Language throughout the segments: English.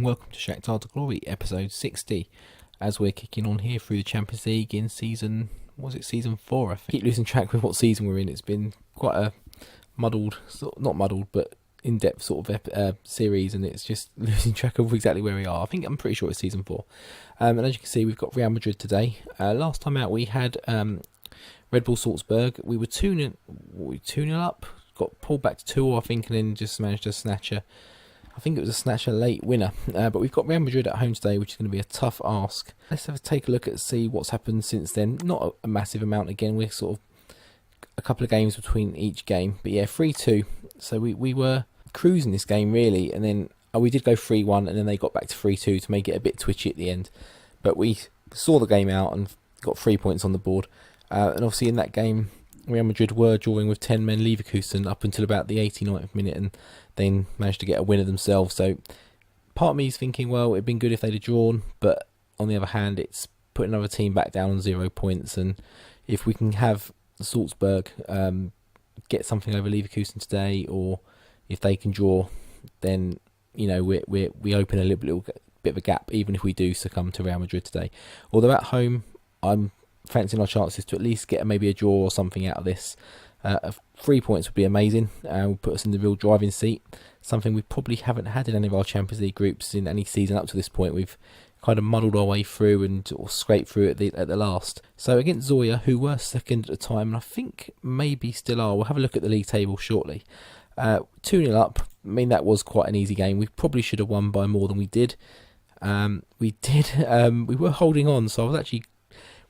welcome to Shakhtar to Glory, episode 60, as we're kicking on here through the Champions League in season 4, I think. I keep losing track with what season we're in. It's been quite a muddled, not muddled, but in-depth sort of series, and it's just losing track of exactly where we are. I'm pretty sure it's season 4. And as you can see, we've got Real Madrid today. Last time out we had Red Bull Salzburg. We were 2-0 up, got pulled back to 2-0, I think, and then just managed to snatch a late winner. But we've got Real Madrid at home today, which is going to be a tough ask. Let's take a look at see what's happened since then. Not a massive amount. Again, we're sort of a couple of games between each game. But yeah, 3-2. So we were cruising this game, really. And then we did go 3-1, and then they got back to 3-2 to make it a bit twitchy at the end. But we saw the game out and got 3 points on the board. And obviously in that game, Real Madrid were drawing with 10 men Leverkusen up until about the 89th minute, and then managed to get a winner themselves. So part of me is thinking, well, it'd been good if they'd have drawn, but on the other hand, it's put another team back down on 0 points, and if we can have Salzburg get something over Leverkusen today, or if they can draw, then we open a little bit of a gap, even if we do succumb to Real Madrid today. Although at home, I'm fancying our chances to at least get maybe a draw or something out of this. 3 points would be amazing. Would put us in the real driving seat. Something we probably haven't had in any of our Champions League groups in any season up to this point. We've kind of muddled our way through or scraped through at the last. So against Zoya, who were second at the time, and I think maybe still are. We'll have a look at the league table shortly. 2-0 up. I mean, that was quite an easy game. We probably should have won by more than we did. We were holding on, so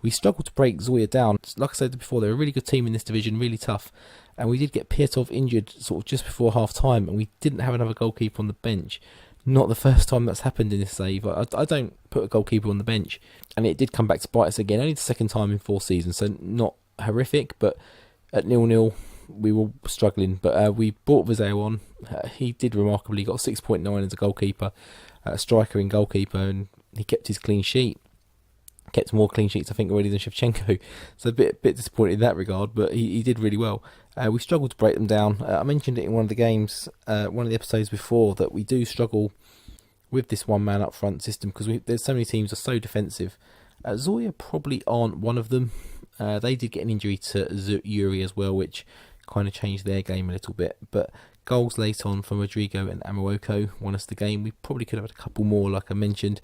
we struggled to break Zoya down. Like I said before, they're a really good team in this division, really tough. And we did get Piatov injured sort of just before half-time, and we didn't have another goalkeeper on the bench. Not the first time that's happened in this save. I don't put a goalkeeper on the bench, and it did come back to bite us again. Only the second time in 4 seasons, so not horrific, but at 0-0, we were struggling. But we brought Vizeo on. He did remarkably, got 6.9 as a goalkeeper, a striker in goalkeeper, and he kept his clean sheet. Kept more clean sheets, I think, already than Shevchenko. So a bit disappointed in that regard, but he did really well. We struggled to break them down. I mentioned it in one of the games, one of the episodes before, that we do struggle with this one-man up-front system because there's so many teams are so defensive. Zoya probably aren't one of them. They did get an injury to Yuri as well, which kind of changed their game a little bit. But goals late on from Rodrigo and Amaroko won us the game. We probably could have had a couple more, like I mentioned.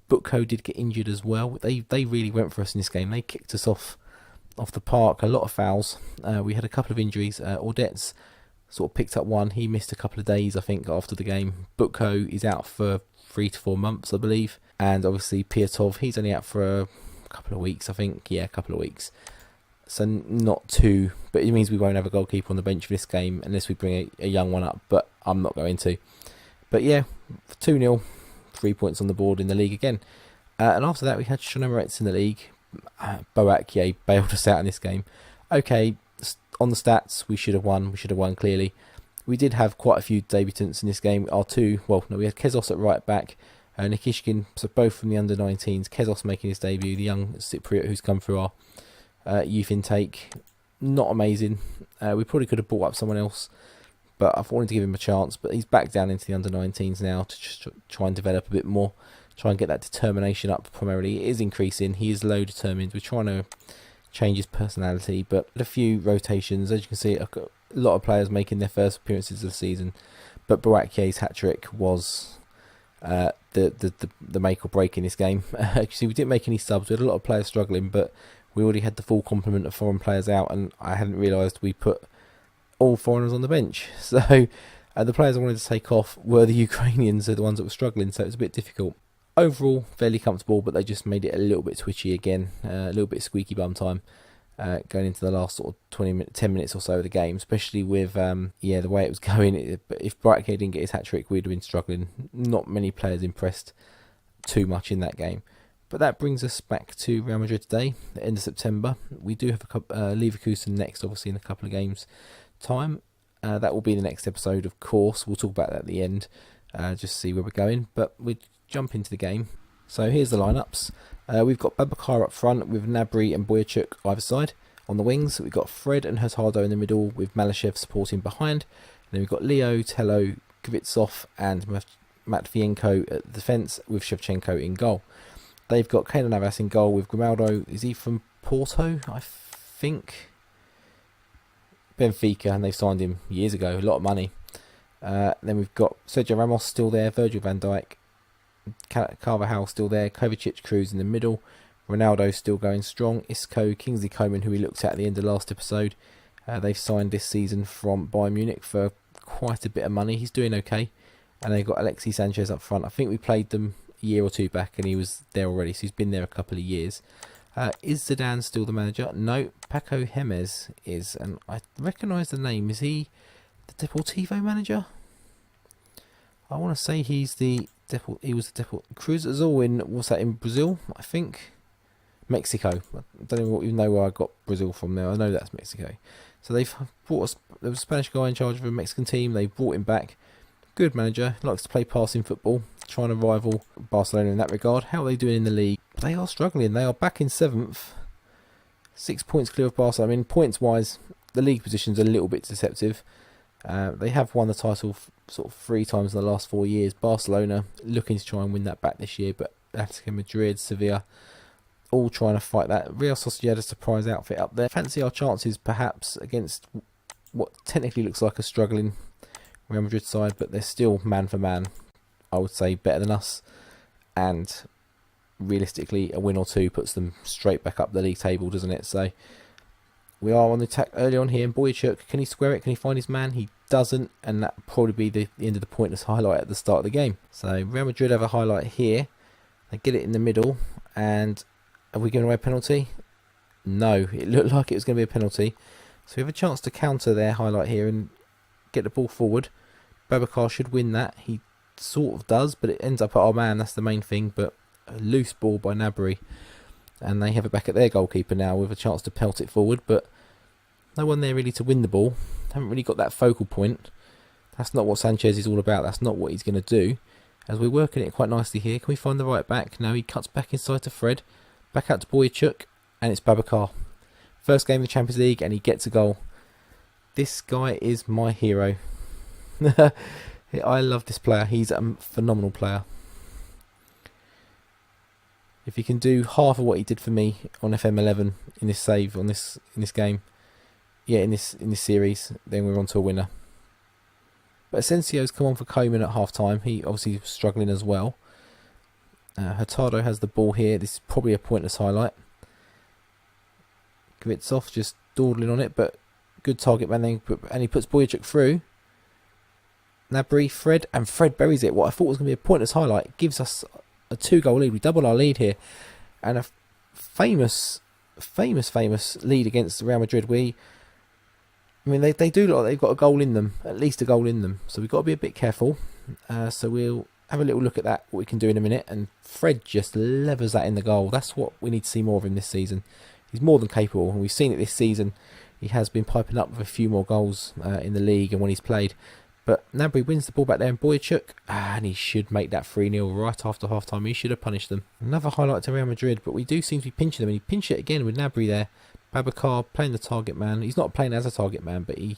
Butko did get injured as well. They really went for us in this game. They kicked us off the park. A lot of fouls. We had a couple of injuries. Audet's sort of picked up one. He missed a couple of days, I think, after the game. Butko is out for 3 to 4 months, I believe. And obviously Piatov, he's only out for a couple of weeks, I think. Yeah, a couple of weeks. So not too, but it means we won't have a goalkeeper on the bench for this game unless we bring a young one up. But I'm not going to. But yeah, 2-0. 3 points on the board in the league again. And after that, we had Shakhtar in the league. Babacar bailed us out in this game. Okay, on the stats, we should have won. We should have won clearly. We did have quite a few debutants in this game. We had Kezos at right back, Nikishkin, so both from the under-19s. Kezos making his debut, the young Cypriot who's come through our youth intake. Not amazing. We probably could have brought up someone else, but I wanted to give him a chance. But he's back down into the under-19s now to just try and develop a bit more. Try and get that determination up primarily. It is increasing. He is low determined. We're trying to change his personality. But a few rotations. As you can see, a lot of players making their first appearances of the season. But Barakye's hat-trick was the make or break in this game. Actually, we didn't make any subs. We had a lot of players struggling, but we already had the full complement of foreign players out, and I hadn't realised we put all foreigners on the bench. So the players I wanted to take off were the Ukrainians, so the ones that were struggling, so it was a bit difficult. Overall, fairly comfortable, but they just made it a little bit twitchy again, a little bit squeaky bum time going into the last sort of 10 minutes or so of the game, especially with the way it was going. If Barakye didn't get his hat-trick, we'd have been struggling. Not many players impressed too much in that game. But that brings us back to Real Madrid today, the end of September. We do have Leverkusen next, obviously, in a couple of games' time. That will be the next episode, of course. We'll talk about that at the end, just see where we're going. But we jump into the game. So here's the lineups. We've got Babacar up front with Nabry and Boyachuk either side. On the wings, we've got Fred and Hurtado in the middle with Malashev supporting behind. And then we've got Leo, Tello, Kvitsov and Matvienko at defence with Shevchenko in goal. They've got Keylor Navas in goal with Grimaldo. Is he from Porto? I think. Benfica, and they've signed him years ago. A lot of money. Then we've got Sergio Ramos still there. Virgil van Dijk. Carvajal still there. Kovacic, Cruz in the middle. Ronaldo still going strong. Isco, Kingsley Coman, who we looked at the end of last episode. They've signed this season from Bayern Munich for quite a bit of money. He's doing okay. And they've got Alexis Sanchez up front. I think we played them a year or two back and he was there already, so he's been there a couple of years. Is Zidane still the manager? No, Paco Gemes is, and I recognise the name. Is he the Deportivo manager? I want to say he's the he was the Cruz Azul in, was that in Brazil? I think Mexico. I don't even know where I got Brazil from there. I know that's Mexico. So they've brought us. There was a Spanish guy in charge of a Mexican team. They brought him back. Good manager. Likes to play passing football. Trying to rival Barcelona in that regard. How are they doing in the league? They are struggling. They are back in 7th. 6 points clear of Barcelona. I mean, points-wise, the league position's a little bit deceptive. They have won the title sort of 3 times in the last 4 years. Barcelona looking to try and win that back this year, but Atletico Madrid, Sevilla, all trying to fight that. Real Sociedad, a surprise outfit up there. Fancy our chances, perhaps, against what technically looks like a struggling Real Madrid side, but they're still man for man, I would say, better than us. And realistically, a win or two puts them straight back up the league table, doesn't it? So we are on the attack early on here. And Boychuk, can he square it? Can he find his man? He doesn't, and that will probably be the end of the pointless highlight at the start of the game. So Real Madrid have a highlight here. They get it in the middle, and have we given away a penalty? No, it looked like it was going to be a penalty. So we have a chance to counter their highlight here and get the ball forward. Babacar should win that. He sort of does, but it ends up at our man. That's the main thing. But a loose ball by Nabry, and they have it back at their goalkeeper now with a chance to pelt it forward, but no one there really to win the ball. Haven't really got that focal point. That's not what Sanchez is all about. That's not what he's going to do. As we're working it quite nicely here, can we find the right back? No, he cuts back inside to Fred, back out to Boychuk, and it's Babacar. First game of the Champions League, and he gets a goal. This guy is my hero. I love this player. He's a phenomenal player. If he can do half of what he did for me on FM11 in this save, in this game, in this series, then we're on to a winner. But Asensio's come on for Koeman at half time. He obviously was struggling as well. Hurtado has the ball here. This is probably a pointless highlight. Kvitsov just dawdling on it, but good target man then, and he puts Boychuk through. Nabry, Fred buries it. What I thought was going to be a pointless highlight gives us a 2-goal lead. We double our lead here, and a famous lead against Real Madrid. They do look like they've got a goal in them, at least a goal in them. So we've got to be a bit careful. So we'll have a little look at that, what we can do in a minute. And Fred just levers that in the goal. That's what we need to see more of him this season. He's more than capable, and we've seen it this season. He has been piping up with a few more goals in the league and when he's played. But Nabry wins the ball back there, and Boychuk, and he should make that 3-0 right after half time. He should have punished them. Another highlight to Real Madrid, but we do seem to be pinching them, and he pinched it again with Nabry there. Babacar playing the target man. He's not playing as a target man, but he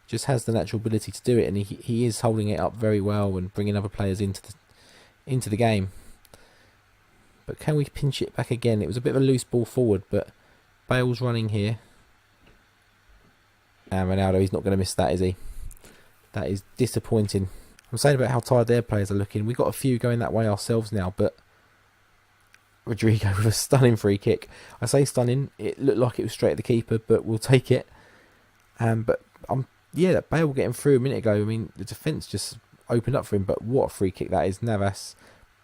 just has the natural ability to do it, and he is holding it up very well and bringing other players into the game. But can we pinch it back again? It was a bit of a loose ball forward, but Bale's running here. And Ronaldo, he's not going to miss that, is he? That is disappointing. I'm saying about how tired their players are looking. We've got a few going that way ourselves now, but Rodrigo with a stunning free kick. I say stunning, it looked like it was straight at the keeper, but we'll take it. But that Bale getting through a minute ago, I mean, the defence just opened up for him, but what a free kick that is. Navas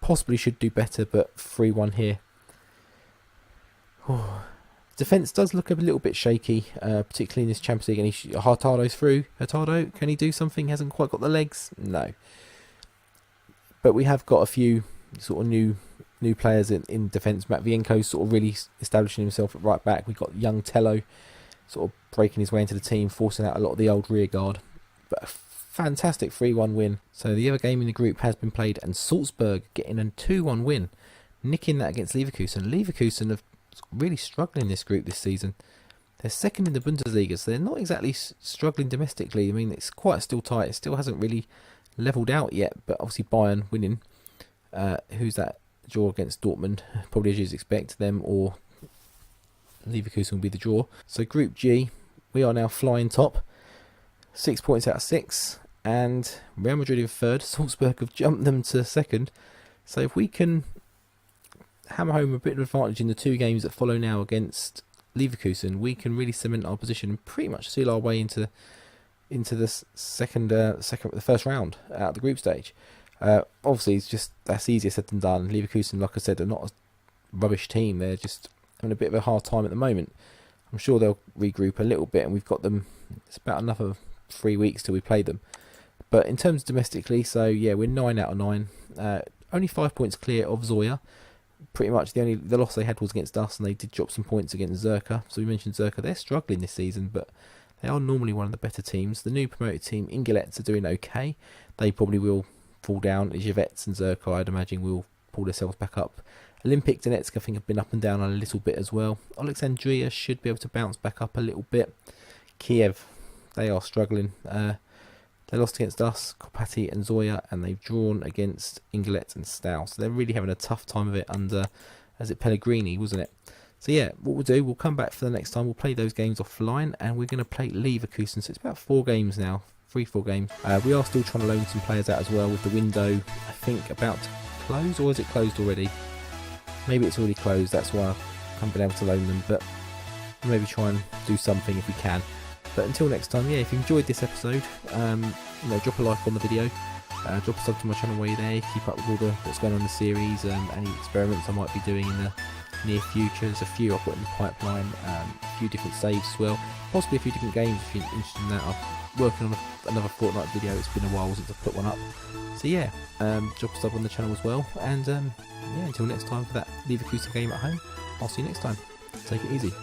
possibly should do better, but 3-1 here. Defence does look a little bit shaky, particularly in this Champions League. And Hurtado's through. Hurtado, can he do something? He hasn't quite got the legs. No. But we have got a few sort of new players in defence. Matvienko's sort of really establishing himself at right back. We've got young Tello sort of breaking his way into the team, forcing out a lot of the old rear guard. But a fantastic 3-1 win. So the other game in the group has been played, and Salzburg getting a 2-1 win, nicking that against Leverkusen. Leverkusen have really struggling in this group this season. They're second in the Bundesliga, so they're not exactly struggling domestically. I mean, it's quite still tight. It still hasn't really levelled out yet, but obviously Bayern winning. Who's that? Draw against Dortmund, probably as you'd expect, them or Leverkusen will be the draw. So Group G, we are now flying top, 6 points out of 6, and Real Madrid in third. Salzburg have jumped them to second. So if we can hammer home a bit of advantage in the 2 games that follow now against Leverkusen, we can really cement our position and pretty much seal our way into the first round out of the group stage. Obviously, that's easier said than done. Leverkusen, like I said, are not a rubbish team. They're just having a bit of a hard time at the moment. I'm sure they'll regroup a little bit, and we've got them. It's about another 3 weeks till we play them. But in terms of domestically, so yeah, we're 9 out of 9. Only 5 points clear of Zoya. Pretty much the loss they had was against us, and they did drop some points against Zerka. So we mentioned Zerka; they're struggling this season, but they are normally one of the better teams. The new promoted team, Ingolets, are doing okay. They probably will fall down. Jevets and Zerka, I'd imagine, will pull themselves back up. Olympic Donetsk, I think, have been up and down a little bit as well. Alexandria should be able to bounce back up a little bit. Kiev, they are struggling. They lost against us, Kopati and Zoya, and they've drawn against Ingolets and Stal. So they're really having a tough time of it under, as it Pellegrini, wasn't it? So yeah, what we'll do, we'll come back for the next time. We'll play those games offline, and we're going to play Leverkusen. So it's about 4 games now. 3-4 games. We are still trying to loan some players out as well, with the window, I think, about to close, or is it closed already? Maybe it's already closed, that's why I haven't been able to loan them, but maybe try and do something if we can. But until next time, yeah, if you enjoyed this episode, drop a like on the video, drop a sub to my channel while you're there, keep up with all what's going on in the series, any experiments I might be doing in the near future. There's a few I've got in the pipeline, a few different saves as well, possibly a few different games if you're interested in that. I'm working on another Fortnite video. It's been a while since I've put one up, so yeah, drop a sub on the channel as well, and yeah, until next time for that Leverkusen game at home, I'll see you next time. Take it easy.